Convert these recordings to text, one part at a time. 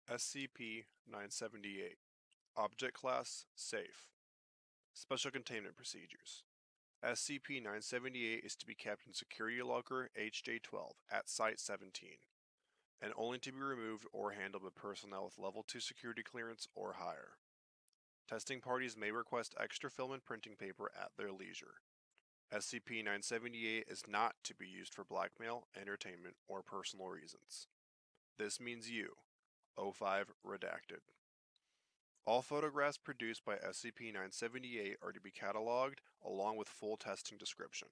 SCP-978 Object Class Safe Special Containment Procedures SCP-978 is to be kept in Security Locker HJ-12 at Site-17, and only to be removed or handled by personnel with Level 2 security clearance or higher. Testing parties may request extra film and printing paper at their leisure. SCP-978 is not to be used for blackmail, entertainment, or personal reasons. This means you, O5 Redacted. All photographs produced by SCP-978 are to be cataloged along with full testing description.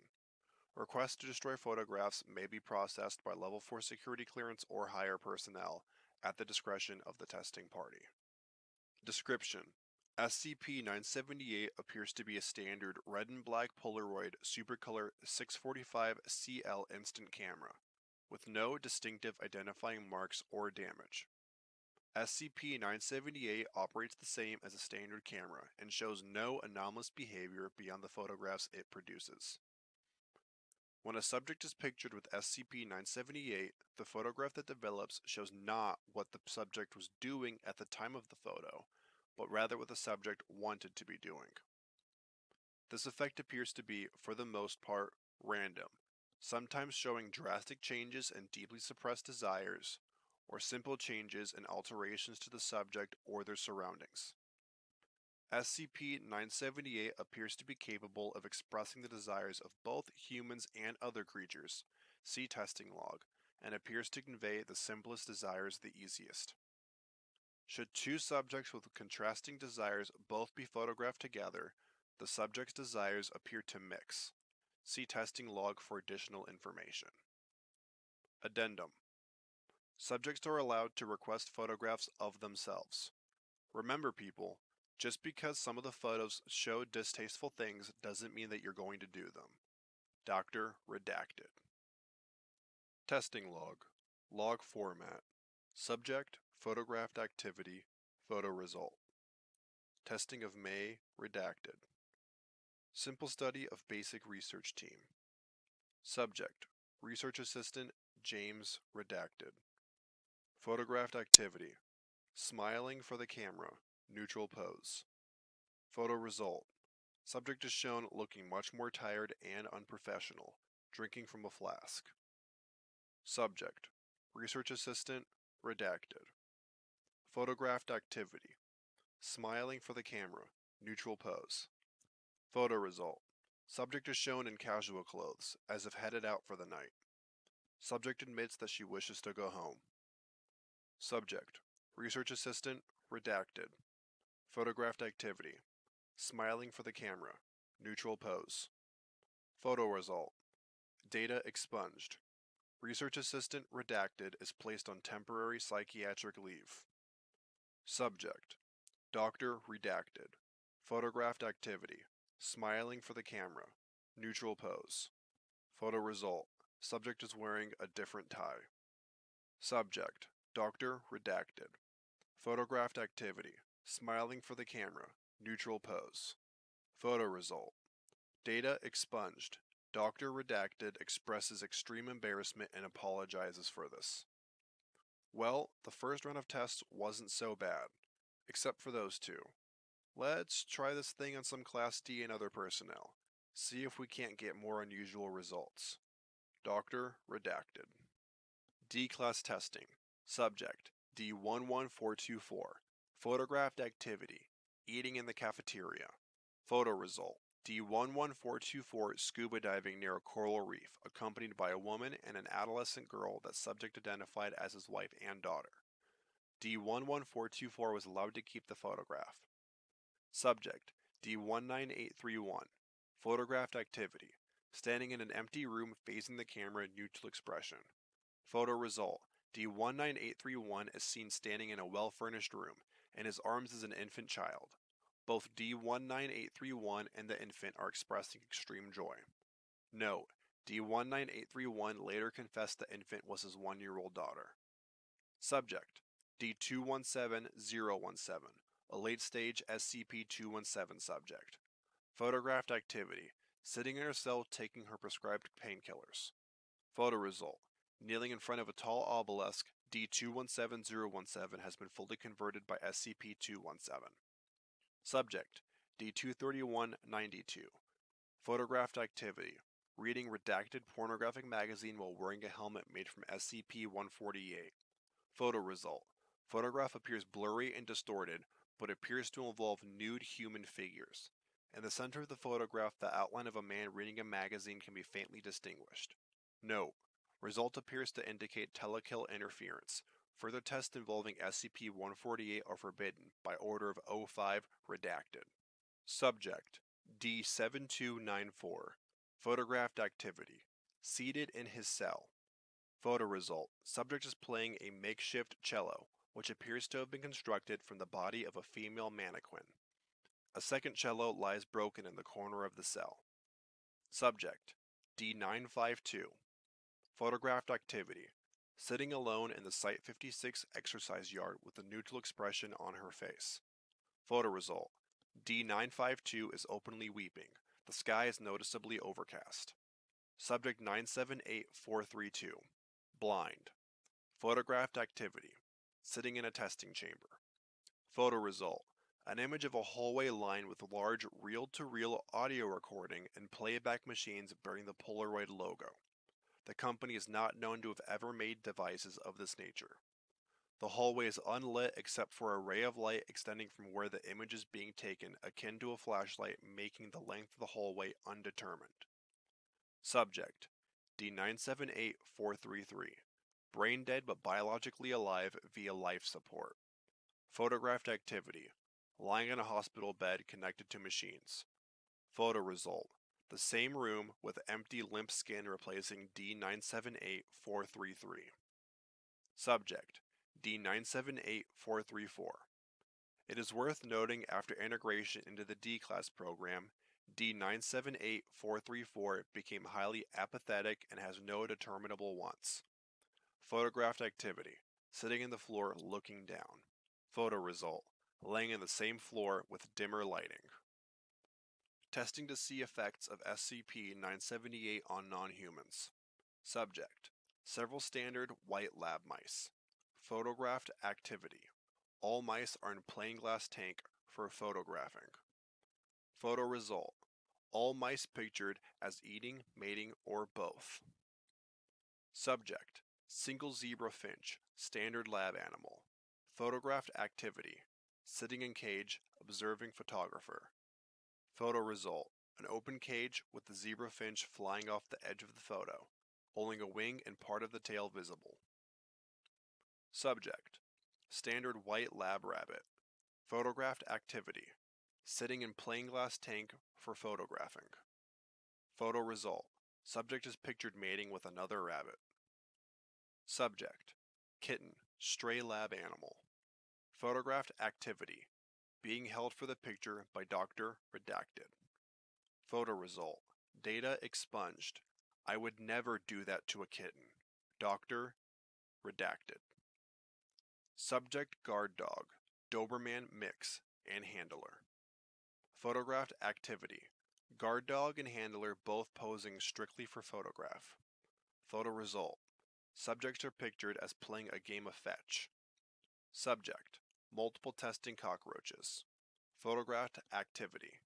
Requests to destroy photographs may be processed by Level 4 security clearance or higher personnel at the discretion of the testing party. Description: SCP-978 appears to be a standard red and black Polaroid Supercolor 645 CL instant camera, with no distinctive identifying marks or damage. SCP-978 operates the same as a standard camera and shows no anomalous behavior beyond the photographs it produces. When a subject is pictured with SCP-978, the photograph that develops shows not what the subject was doing at the time of the photo, but rather what the subject wanted to be doing. This effect appears to be, for the most part, random, sometimes showing drastic changes and deeply suppressed desires, or simple changes and alterations to the subject or their surroundings. SCP-978 appears to be capable of expressing the desires of both humans and other creatures, see testing log, and appears to convey the simplest desires the easiest. Should two subjects with contrasting desires both be photographed together, the subject's desires appear to mix. See testing log for additional information. Addendum: Subjects are allowed to request photographs of themselves. Remember, people, just because some of the photos show distasteful things doesn't mean that you're going to do them. Dr. Redacted. Testing log. Log format. Subject, photographed activity, photo result. Testing of May, redacted. Simple study of basic research team. Subject, research assistant, James, redacted. Photographed activity. Smiling for the camera, neutral pose. Photo result. Subject is shown looking much more tired and unprofessional, drinking from a flask. Subject, research assistant, redacted. Photographed activity. Smiling for the camera, neutral pose. Photo result. Subject is shown in casual clothes, as if headed out for the night. Subject admits that she wishes to go home. Subject, research assistant, redacted. Photographed activity. Smiling for the camera, neutral pose. Photo result. Data expunged. Research assistant, redacted, is placed on temporary psychiatric leave. Subject, Doctor, redacted. Photographed activity. Smiling for the camera, neutral pose. Photo result. Subject is wearing a different tie. Subject, Doctor, redacted. Photographed activity. Smiling for the camera, neutral pose. Photo result. Data expunged. Doctor redacted expresses extreme embarrassment and apologizes for this. Well, the first round of tests wasn't so bad, except for those two. Let's try this thing on some Class D and other personnel. See if we can't get more unusual results. Doctor redacted. D-Class testing. Subject, D11424. Photographed activity. Eating in the cafeteria. Photo result. D11424 scuba diving near a coral reef, accompanied by a woman and an adolescent girl that subject identified as his wife and daughter. D11424 was allowed to keep the photograph. Subject, D19831. Photographed activity. Standing in an empty room facing the camera, neutral expression. Photo result. D19831 is seen standing in a well-furnished room, and his arms is an infant child. Both D19831 and the infant are expressing extreme joy. Note, D19831 later confessed the infant was his 1-year-old daughter. Subject, D217017, a late-stage SCP-217 subject. Photographed activity, sitting in her cell taking her prescribed painkillers. Photo result, kneeling in front of a tall obelisk, D217017 has been fully converted by SCP-217. Subject: D23192. Photographed activity: reading redacted pornographic magazine while wearing a helmet made from SCP-148. Photo result: photograph appears blurry and distorted, but appears to involve nude human figures. In the center of the photograph, the outline of a man reading a magazine can be faintly distinguished. Note: result appears to indicate telekill interference. Further tests involving SCP-148 are forbidden by order of O5 redacted. Subject: D7294. Photographed activity: seated in his cell. Photo result: subject is playing a makeshift cello, which appears to have been constructed from the body of a female mannequin. A second cello lies broken in the corner of the cell. Subject: D952. Photographed activity: sitting alone in the Site-56 exercise yard with a neutral expression on her face. Photo result: D952 is openly weeping. The sky is noticeably overcast. Subject 978432. Blind. Photographed activity: sitting in a testing chamber. Photo result: an image of a hallway lined with large reel-to-reel audio recording and playback machines bearing the Polaroid logo. The company is not known to have ever made devices of this nature. The hallway is unlit except for a ray of light extending from where the image is being taken, akin to a flashlight, making the length of the hallway undetermined. Subject: D978433. Brain dead but biologically alive via life support. Photographed activity: lying in a hospital bed connected to machines. Photo result: the same room with empty limp skin replacing D978433. Subject: D978434. It is worth noting after integration into the D-Class program, D978434 became highly apathetic and has no determinable wants. Photographed activity: sitting in the floor looking down. Photo result: laying in the same floor with dimmer lighting. Testing to see effects of SCP-978 on non-humans. Subject: several standard white lab mice. Photographed activity: all mice are in plain glass tank for photographing. Photo result: all mice pictured as eating, mating, or both. Subject: single zebra finch, standard lab animal. Photographed activity: sitting in cage, observing photographer. Photo result: an open cage with the zebra finch flying off the edge of the photo, only a wing and part of the tail visible. Subject: standard white lab rabbit. Photographed activity: sitting in plain glass tank for photographing. Photo result: subject is pictured mating with another rabbit. Subject: kitten, stray lab animal. Photographed activity: being held for the picture by Dr. Redacted. Photo result: data expunged. I would never do that to a kitten. Dr. Redacted. Subject guard dog, Doberman mix, and handler. Photographed activity: guard dog and handler both posing strictly for photograph. Photo result: subjects are pictured as playing a game of fetch. Subject: multiple testing cockroaches. Photographed activity: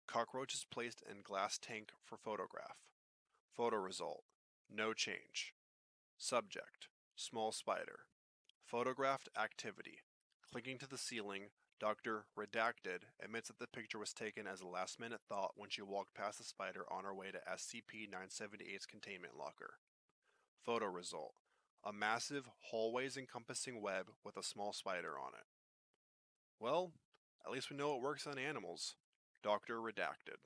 cockroaches placed in glass tank for photograph. Photo result: no change. Subject: small spider. Photographed activity: clicking to the ceiling. Dr. Redacted admits that the picture was taken as a last-minute thought when she walked past the spider on her way to SCP-978's containment locker. Photo result: a massive, hallways-encompassing web with a small spider on it. Well, at least we know it works on animals. Dr. Redacted.